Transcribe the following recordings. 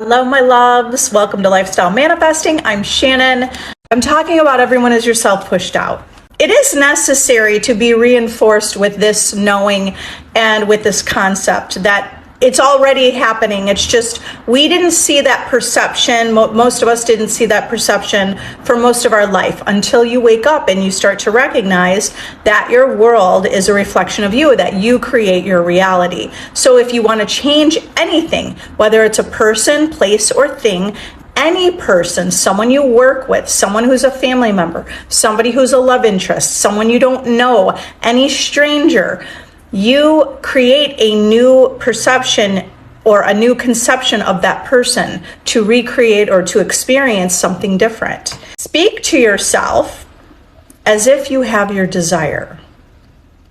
Hello, my loves. Welcome to Lifestyle Manifesting. I'm Shannon. I'm talking about everyone as yourself pushed out. It is necessary to be reinforced with this knowing and with this concept that it's already happening. It's just we didn't see that perception. Most of us didn't see that perception for most of our life until you wake up and you start to recognize that your world is a reflection of you, that you create your reality. So if you want to change anything, whether it's a person, place, or thing, any person, someone you work with, someone who's a family member, somebody who's a love interest, someone you don't know, any stranger, you create a new perception or a new conception of that person to recreate or to experience something different. Speak to yourself as if you have your desire.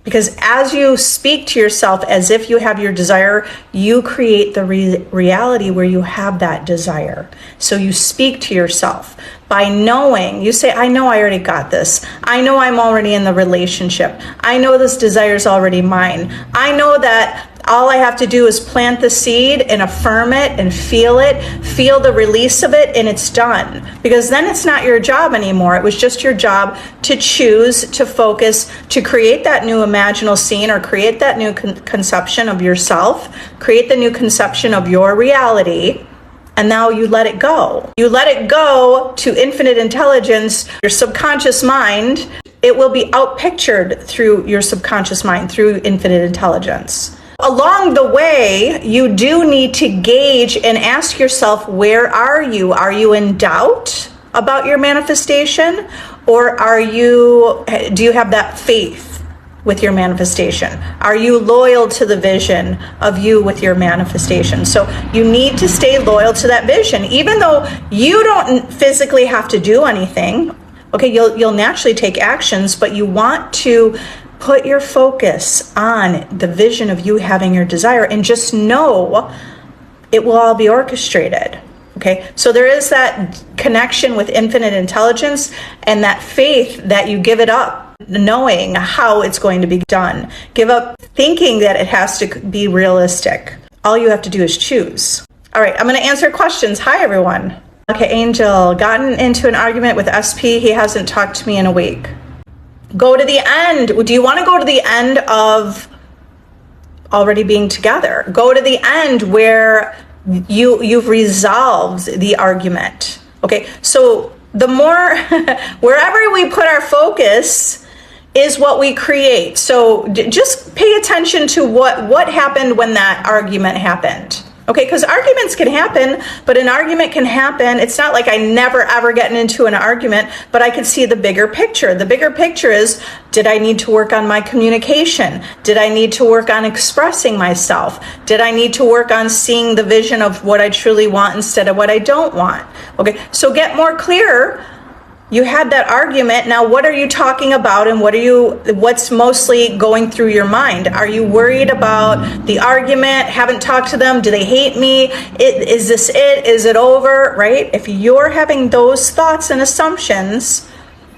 Because as you speak to yourself as if you have your desire, you create the reality where you have that desire. So you speak to yourself by knowing, you say, I know I already got this. I know I'm already in the relationship. I know this desire is already mine. I know that all I have to do is plant the seed and affirm it, feel the release of it, and it's done. Because then it's not your job anymore. It was just your job to choose, to focus, to create that new imaginal scene or create that new conception of yourself, create the new conception of your reality. And now you let it go. You let it go to infinite intelligence, your subconscious mind. It will be outpictured through your subconscious mind, through infinite intelligence. Along the way, you do need to gauge and ask yourself, where are you? Are you in doubt about your manifestation? Or do you have that faith with your manifestation? Are you loyal to the vision of you with your manifestation? So you need to stay loyal to that vision, even though you don't physically have to do anything. Okay, you'll naturally take actions, but you want to put your focus on the vision of you having your desire and just know it will all be orchestrated. Okay, so there is that connection with infinite intelligence and that faith that you give it up, knowing how it's going to be done. Give up thinking that it has to be realistic. All you have to do is choose. All right, I'm going to answer questions. Hi, everyone. Okay, Angel, gotten into an argument with SP. He hasn't talked to me in a week. Go to the end. Do you want to go to the end of already being together? Go to the end where you've resolved the argument. Okay, so the more, wherever we put our focus is what we create. So just pay attention to what happened when that argument happened. Okay, because arguments can happen, but an argument can happen. It's not like I never ever get into an argument, but I can see the bigger picture. The bigger picture is, did I need to work on my communication? Did I need to work on expressing myself? Did I need to work on seeing the vision of what I truly want instead of what I don't want? Okay, so get more clear. You had that argument. Now, what are you talking about and what's mostly going through your mind? Are you worried about the argument? Haven't talked to them? Do they hate me? Is this it? Is it over? Right? If you're having those thoughts and assumptions,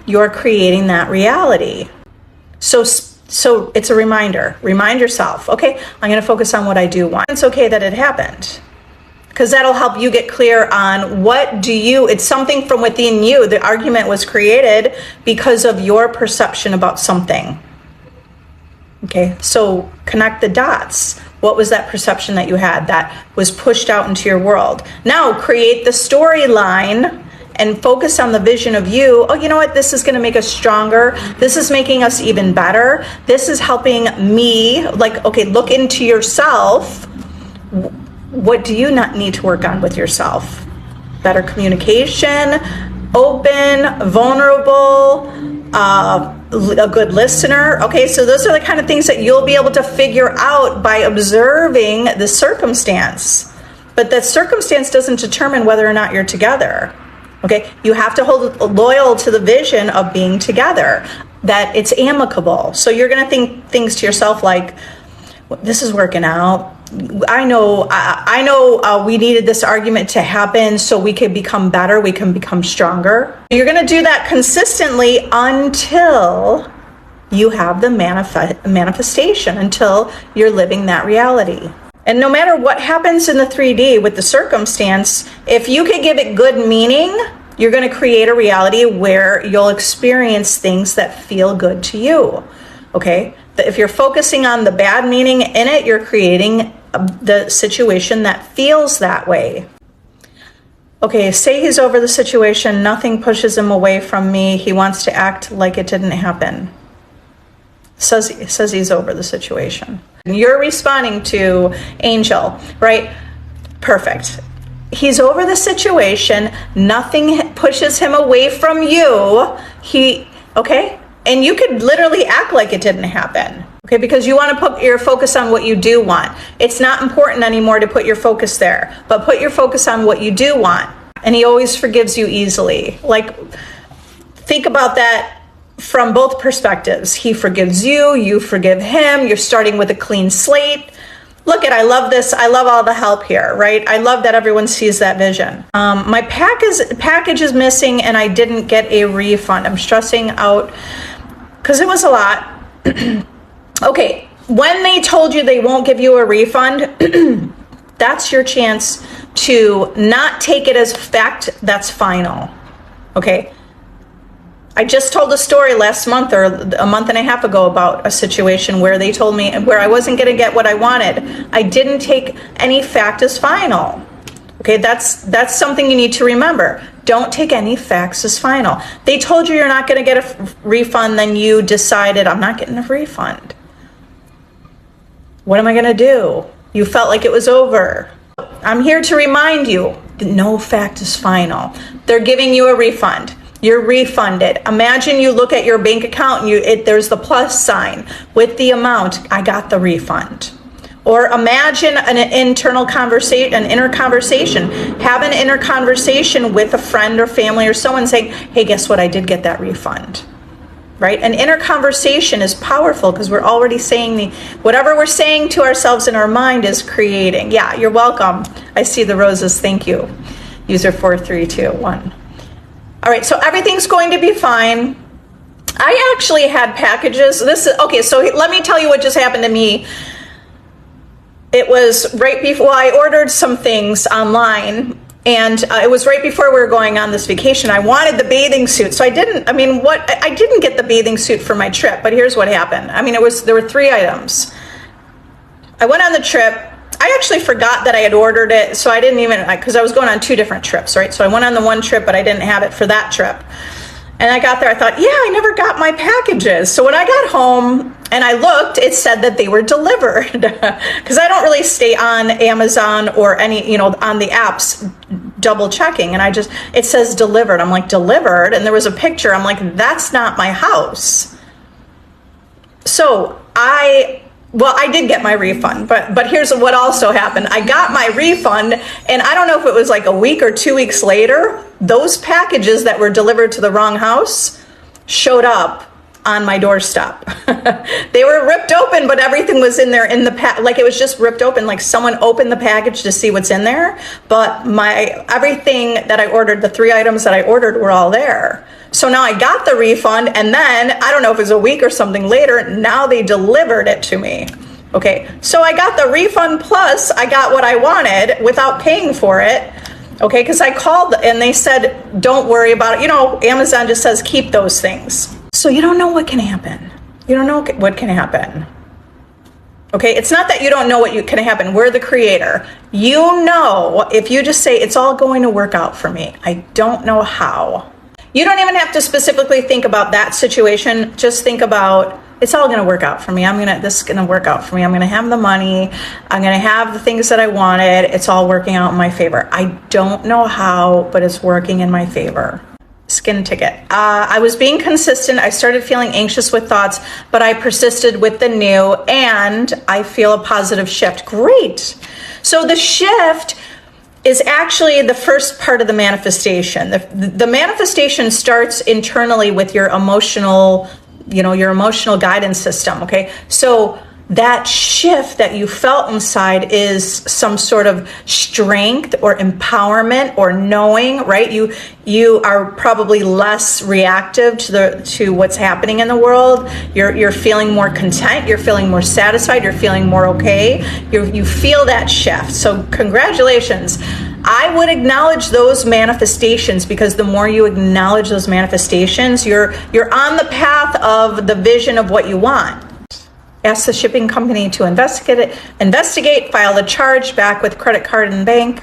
you're creating that reality. So it's a reminder. Remind yourself, okay, I'm going to focus on what I do want. It's okay that it happened. Because that'll help you get clear on it's something from within you. The argument was created because of your perception about something. Okay, so connect the dots. What was that perception that you had that was pushed out into your world? Now create the storyline and focus on the vision of you. Oh, you know what? This is going to make us stronger. This is making us even better. This is helping me. Look into yourself. What do you not need to work on with yourself? Better communication, open, vulnerable, a good listener. Okay, so those are the kind of things that you'll be able to figure out by observing the circumstance. But that circumstance doesn't determine whether or not you're together. Okay, you have to hold loyal to the vision of being together, that it's amicable. So you're going to think things to yourself like, this is working out. I know we needed this argument to happen so we can become better, we can become stronger. You're going to do that consistently until you have the manifestation, until you're living that reality. And no matter what happens in the 3D with the circumstance, if you could give it good meaning, you're going to create a reality where you'll experience things that feel good to you. Okay? If you're focusing on the bad meaning in it, you're creating the situation that feels that way. Okay, say he's over the situation. Nothing pushes him away from me. He wants to act like it didn't happen. Says he's over the situation. You're responding to Angel, right? Perfect. He's over the situation. Nothing pushes him away from you. Okay? And you could literally act like it didn't happen. Okay? Because you want to put your focus on what you do want. It's not important anymore to put your focus there, but put your focus on what you do want. And he always forgives you easily. Like, think about that from both perspectives. He forgives you, you forgive him, you're starting with a clean slate. Look I love this. I love all the help here, right? I love that everyone sees that vision. My package is missing and I didn't get a refund. I'm stressing out because it was a lot. Okay, when they told you they won't give you a refund, that's your chance to not take it as fact that's final. Okay? I just told a story last month or a month and a half ago about a situation where they told me where I wasn't going to get what I wanted. I didn't take any fact as final. Okay, that's something you need to remember. Don't take any facts as final. They told you you're not going to get a refund, then you decided I'm not getting a refund. What am I going to do? You felt like it was over. I'm here to remind you that no fact is final. They're giving you a refund. You're refunded. Imagine you look at your bank account and there's the plus sign with the amount. I got the refund. Or imagine an inner conversation. Have an inner conversation with a friend or family or someone saying, hey, guess what? I did get that refund. Right? An inner conversation is powerful because we're already saying whatever we're saying to ourselves in our mind is creating. Yeah, you're welcome. I see the roses. Thank you. User 4321. All right, so everything's going to be fine. I actually had packages. Okay, so let me tell you what just happened to me. It was right before I ordered some things online, and it was right before we were going on this vacation. I wanted the bathing suit, so I didn't get the bathing suit for my trip, but here's what happened. There were 3 items. I went on the trip. I actually forgot that I had ordered it, so I didn't even, because I was going on 2 different trips, right? So I went on the one trip, but I didn't have it for that trip. And I got there, I thought, yeah, I never got my packages. So when I got home and I looked, it said that they were delivered. Because I don't really stay on Amazon or any, on the apps double checking. And it says delivered. I'm like, delivered? And there was a picture. I'm like, that's not my house. So I did get my refund, but here's what also happened. I got my refund, and I don't know if it was like a week or 2 weeks later, those packages that were delivered to the wrong house showed up on my doorstep. They were ripped open, but everything was in there in the like it was just ripped open, like someone opened the package to see what's in there, but everything that I ordered, the 3 items that I ordered were all there. So now I got the refund, and then, I don't know if it was a week or something later, now they delivered it to me. Okay, so I got the refund plus I got what I wanted without paying for it. Okay, because I called and they said, don't worry about it. Amazon just says keep those things. So you don't know what can happen. You don't know what can happen. Okay, it's not that you don't know what can happen. We're the creator. You know, if you just say, it's all going to work out for me. I don't know how. You don't even have to specifically think about that situation. Just think about, it's all going to work out for me. This is going to work out for me. I'm going to have the money. I'm going to have the things that I wanted. It's all working out in my favor. I don't know how, but it's working in my favor. Skin ticket. I was being consistent. I started feeling anxious with thoughts, but I persisted with the new, and I feel a positive shift. Great. So the shift is actually the first part of the manifestation. The manifestation starts internally with your emotional guidance system, okay? So that shift that you felt inside is some sort of strength or empowerment or knowing, right? You are probably less reactive to what's happening in the world. You're feeling more content. You're feeling more satisfied. You're feeling more okay. You feel that shift. So congratulations. I would acknowledge those manifestations, because the more you acknowledge those manifestations, you're on the path of the vision of what you want. Ask the shipping company to investigate, file a charge back with credit card and bank.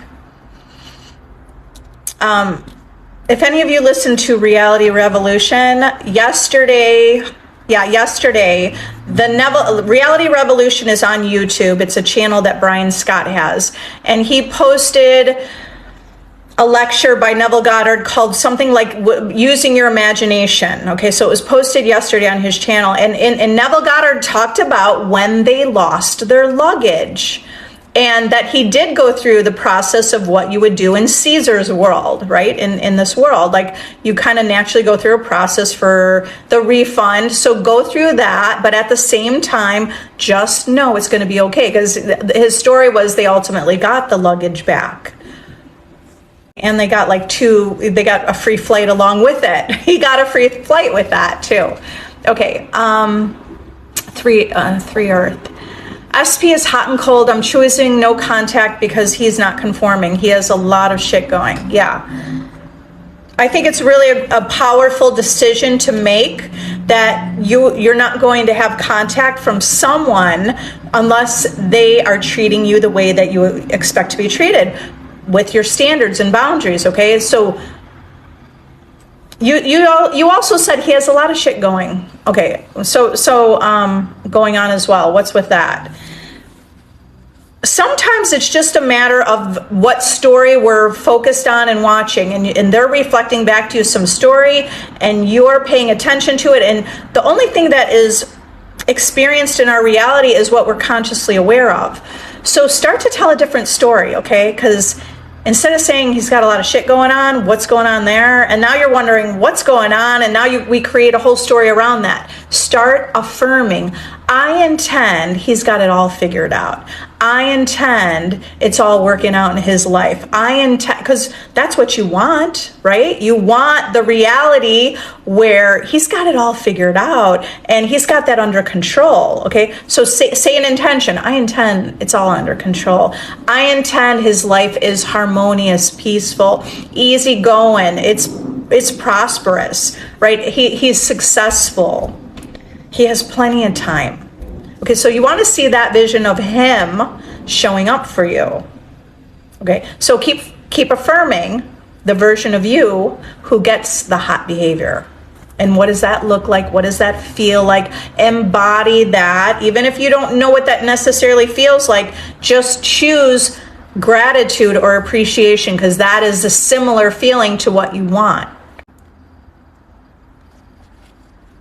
If any of you listened to Reality Revolution, yesterday, the Neville Reality Revolution is on YouTube. It's a channel that Brian Scott has. And he posted a lecture by Neville Goddard called something like Using Your Imagination. Okay, so it was posted yesterday on his channel. And Neville Goddard talked about when they lost their luggage. And that he did go through the process of what you would do in Caesar's world, right? In this world, like you kind of naturally go through a process for the refund. So go through that, but at the same time, just know it's going to be okay. Because his story was they ultimately got the luggage back. And they got they got a free flight along with it. He got a free flight with that too. Okay, three Earth. SP is hot and cold. I'm choosing no contact because he's not conforming. He has a lot of shit going. Yeah. I think it's really a powerful decision to make, that you're not going to have contact from someone unless they are treating you the way that you expect to be treated, with your standards and boundaries. Okay. So you also said he has a lot of shit going. Okay, so going on as well. What's with that? Sometimes it's just a matter of what story we're focused on and watching, and they're reflecting back to you some story, and you're paying attention to it. And the only thing that is experienced in our reality is what we're consciously aware of. So start to tell a different story, okay? Because instead of saying he's got a lot of shit going on, what's going on there? And now you're wondering what's going on, and now we create a whole story around that. Start affirming, I intend he's got it all figured out. I intend it's all working out in his life. I intend, because that's what you want, right? You want the reality where he's got it all figured out and he's got that under control, okay? So say an intention. I intend it's all under control. I intend his life is harmonious, peaceful, easygoing. It's prosperous, right? He's successful. He has plenty of time. Okay, so you want to see that vision of him showing up for you. Okay, so keep affirming the version of you who gets the hot behavior. And what does that look like? What does that feel like? Embody that. Even if you don't know what that necessarily feels like, just choose gratitude or appreciation, because that is a similar feeling to what you want.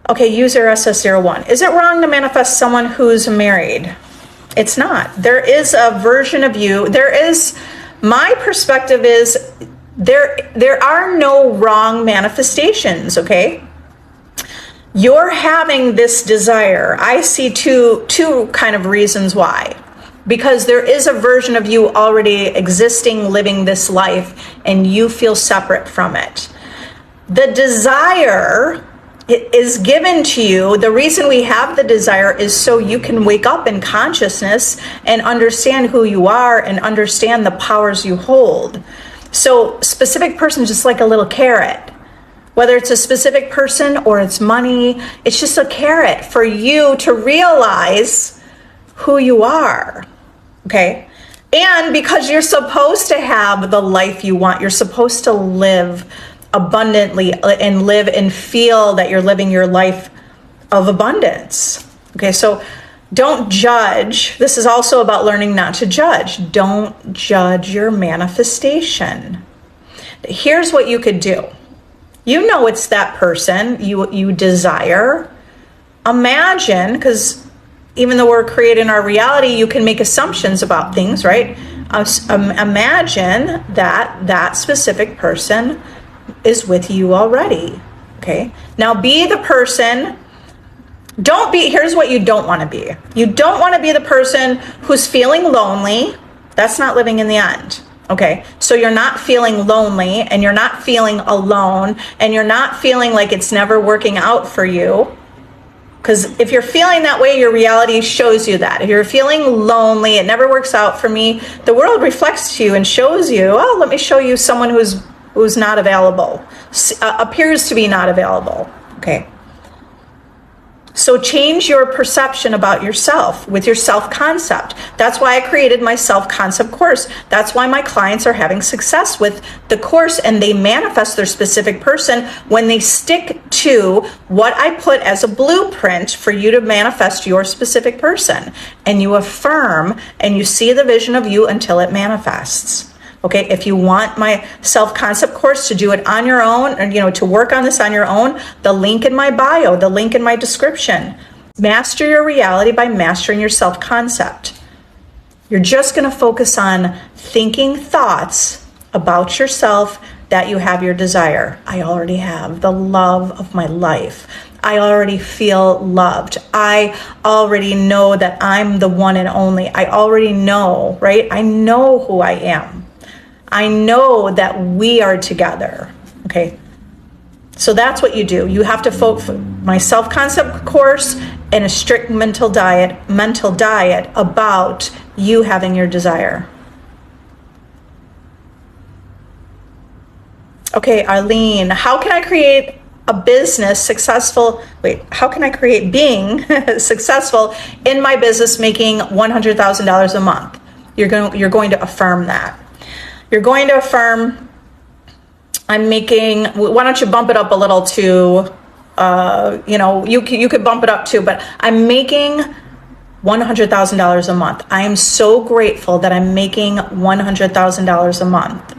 Okay, user SS01. Is it wrong to manifest someone who's married? It's not. There is a version of you. My perspective is there are no wrong manifestations, okay? You're having this desire. I see two kind of reasons why. Because there is a version of you already existing, living this life, and you feel separate from it. The desire, it is given to you. The reason we have the desire is so you can wake up in consciousness and understand who you are and understand the powers you hold. So specific person, just like a little carrot, whether it's a specific person or it's money, it's just a carrot for you to realize who you are. Okay. And because you're supposed to have the life you want, you're supposed to live abundantly and live and feel that you're living your life of abundance. Okay, so don't judge. This is also about learning not to judge. Don't judge your manifestation. Here's what you could do. You know it's that person you desire. Imagine, because even though we're creating our reality, you can make assumptions about things, right? Imagine that specific person is with you already. Okay, now be the person Here's what you don't want to be. You don't want to be the person who's feeling lonely. That's not living in the end. Okay, so you're not feeling lonely, and you're not feeling alone, and you're not feeling like it's never working out for you. Because if you're feeling that way, your reality shows you that. If you're feeling lonely, it never works out for me, the world reflects to you and shows you, oh, let me show you someone who's not available, appears to be not available. Okay. So change your perception about yourself with your self-concept. That's why I created my self-concept course. That's why my clients are having success with the course, and they manifest their specific person when they stick to what I put as a blueprint for you to manifest your specific person. And you affirm and you see the vision of you until it manifests. Okay, if you want my self-concept course to do it on your own, or to work on this on your own, the link in my bio, the link in my description. Master your reality by mastering your self-concept. You're just going to focus on thinking thoughts about yourself that you have your desire. I already have the love of my life. I already feel loved. I already know that I'm the one and only. I already know, right? I know who I am. I know that we are together. Okay. So that's what you do. You have to focus my self-concept course and a strict mental diet about you having your desire. Okay, Arlene, how can I create a business successful? How can I create being successful in my business making $100,000 a month? You're going to affirm that. You're going to affirm, I'm making, why don't you bump it up a little to, you could bump it up too, but I'm making $100,000 a month. I am so grateful that I'm making $100,000 a month.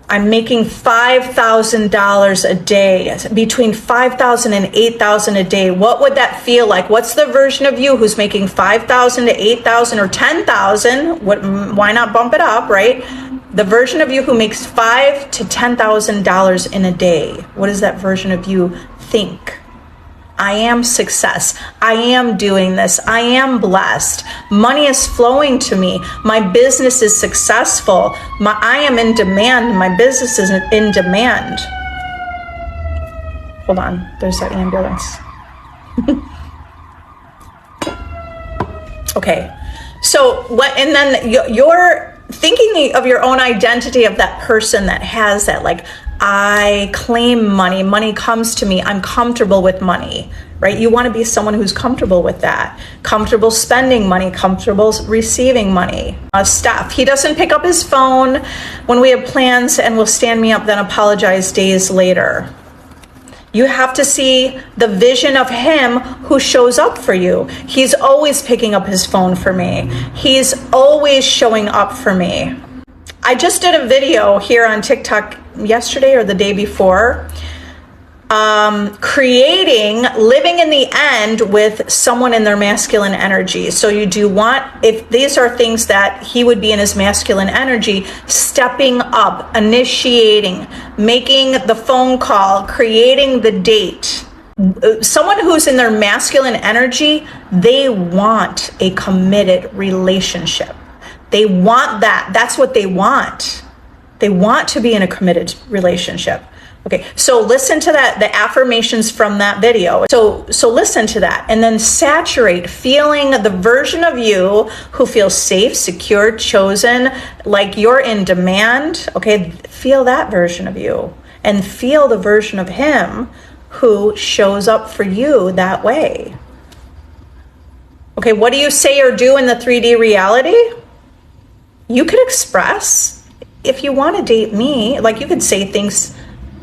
I'm making $5,000 a day, between $5,000 and $8,000 a day. What would that feel like? What's the version of you who's making $5,000 to $8,000 or $10,000? Why not bump it up, right? The version of you who makes $5,000 to $10,000 in a day. What does that version of you think? I am success. I am doing this. I am blessed. Money is flowing to me. My business is successful. I am in demand. My business is in demand. Hold on. There's an ambulance. Okay. So what? And then you're thinking of your own identity of that person that has that, like, I claim money. Money comes to me. I'm comfortable with money, right? You want to be someone who's comfortable with that. Comfortable spending money, comfortable receiving money. Stuff. He doesn't pick up his phone when we have plans and will stand me up, then apologize days later. You have to see the vision of him who shows up for you. He's always picking up his phone for me. He's always showing up for me. I just did a video here on TikTok yesterday or the day before, living in the end with someone in their masculine energy. So you do want, if these are things that he would be in his masculine energy, stepping up, initiating, making the phone call, creating the date. Someone who's in their masculine energy, they want a committed relationship. They want that. That's what they want. They want to be in a committed relationship. Okay, so listen to that, the affirmations from that video. So listen to that, and then saturate, feeling the version of you who feels safe, secure, chosen, like you're in demand. Okay, feel that version of you, and feel the version of him who shows up for you that way. Okay, what do you say or do in the 3D reality? You could express, if you want to date me, like you could say things,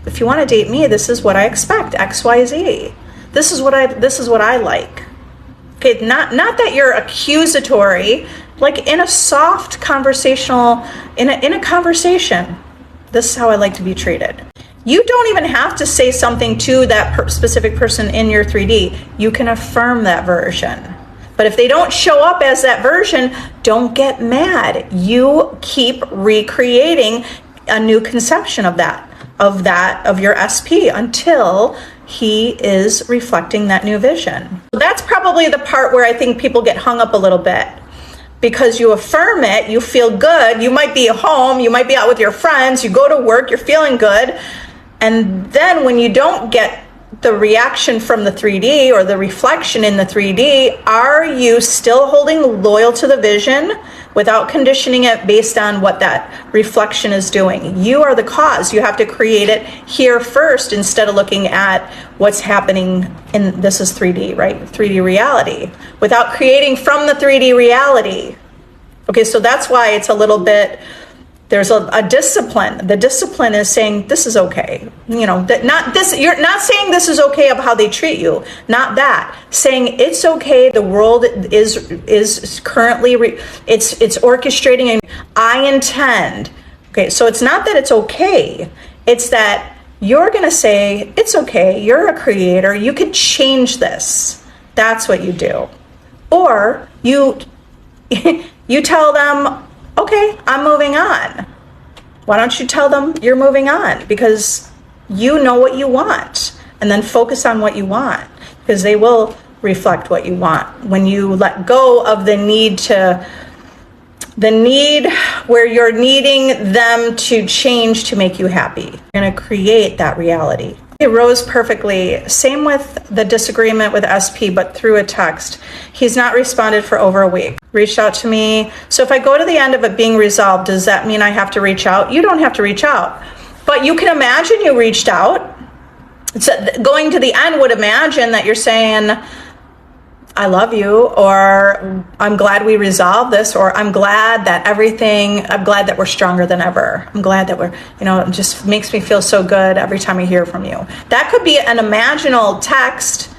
if you want to date me, this is what I expect, X, Y, Z. This is what I like. Okay, not that you're accusatory, like in a soft conversational, in a conversation. This is how I like to be treated. You don't even have to say something to that specific person in your 3D. You can affirm that version. But if they don't show up as that version, don't get mad. You keep recreating a new conception of your SP until he is reflecting that new vision. That's probably the part where I think people get hung up a little bit. Because you affirm it, you feel good. You might be home, you might be out with your friends, you go to work, you're feeling good. And then when you don't get the reaction from the 3D or the reflection in the 3D, are you still holding loyal to the vision without conditioning it based on what that reflection is doing? You are the cause. You have to create it here first instead of looking at what's happening in, this is 3D, right? 3D reality, without creating from the 3D reality. Okay, so that's why it's a little bit, there's a discipline. The discipline is saying this is okay. You know, that not this, you're not saying this is okay of how they treat you. Not that. Saying it's okay, the world is currently it's orchestrating, and I intend. Okay, so it's not that it's okay. It's that you're going to say it's okay. You're a creator. You could change this. That's what you do. Or you you tell them, okay, I'm moving on. Why don't you tell them you're moving on? Because you know what you want. And then focus on what you want. Because they will reflect what you want. When you let go of the need where you're needing them to change to make you happy. You're going to create that reality. It rose perfectly. Same with the disagreement with SP, but through a text. He's not responded for over a week. Reached out to me. So if I go to the end of it being resolved, does that mean I have to reach out? You don't have to reach out. But you can imagine you reached out. So going to the end would imagine that you're saying, I love you, or I'm glad we resolved this, or I'm glad that we're stronger than ever. I'm glad that it just makes me feel so good every time I hear from you. That could be an imaginal text.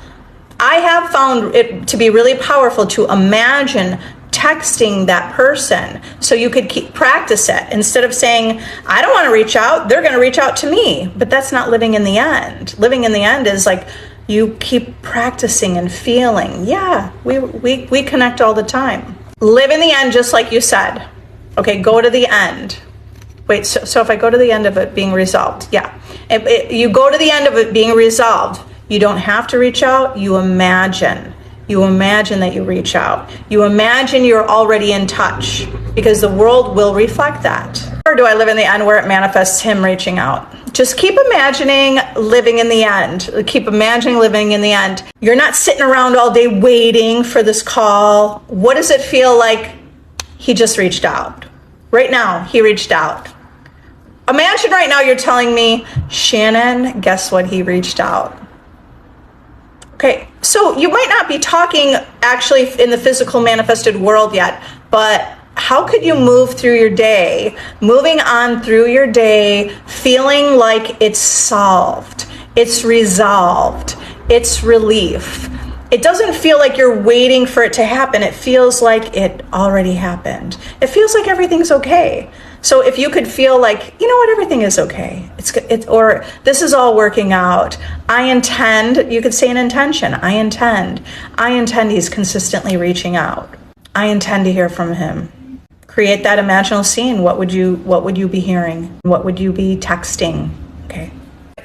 I have found it to be really powerful to imagine texting that person so you could practice it instead of saying, I don't want to reach out, they're going to reach out to me. But that's not living in the end. Living in the end is like, you keep practicing and feeling. Yeah, we connect all the time. Live in the end, just like you said. Okay, go to the end. Wait, so if I go to the end of it being resolved, yeah. You go to the end of it being resolved. You don't have to reach out. You imagine. You imagine that you reach out. You imagine you're already in touch because the world will reflect that. Or do I live in the end where it manifests him reaching out? Just keep imagining living in the end. Keep imagining living in the end. You're not sitting around all day waiting for this call. What does it feel like he just reached out? Right now, he reached out. Imagine right now you're telling me, Shannon, guess what? He reached out. Okay, so you might not be talking actually in the physical manifested world yet, but how could you move through your day, moving on through your day, feeling like it's solved, it's resolved, it's relief. It doesn't feel like you're waiting for it to happen. It feels like it already happened. It feels like everything's okay. So if you could feel like, you know what, everything is okay. Or this is all working out. I intend, you could say an intention. I intend he's consistently reaching out. I intend to hear from him. Create that imaginal scene. What would you be hearing? What would you be texting? Okay.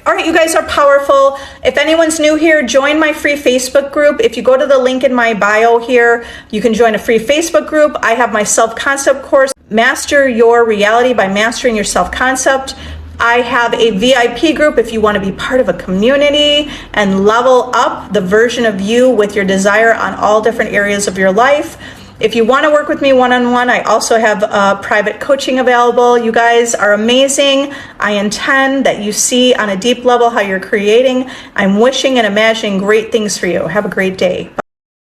All right, you guys are powerful. If anyone's new here, join my free Facebook group. If you go to the link in my bio here, you can join a free Facebook group. I have my self-concept course, Master Your Reality by Mastering Your Self-Concept. I have a VIP group if you want to be part of a community and level up the version of you with your desire on all different areas of your life. If you want to work with me one-on-one, I also have private coaching available. You guys are amazing. I intend that you see on a deep level how you're creating. I'm wishing and imagining great things for you. Have a great day.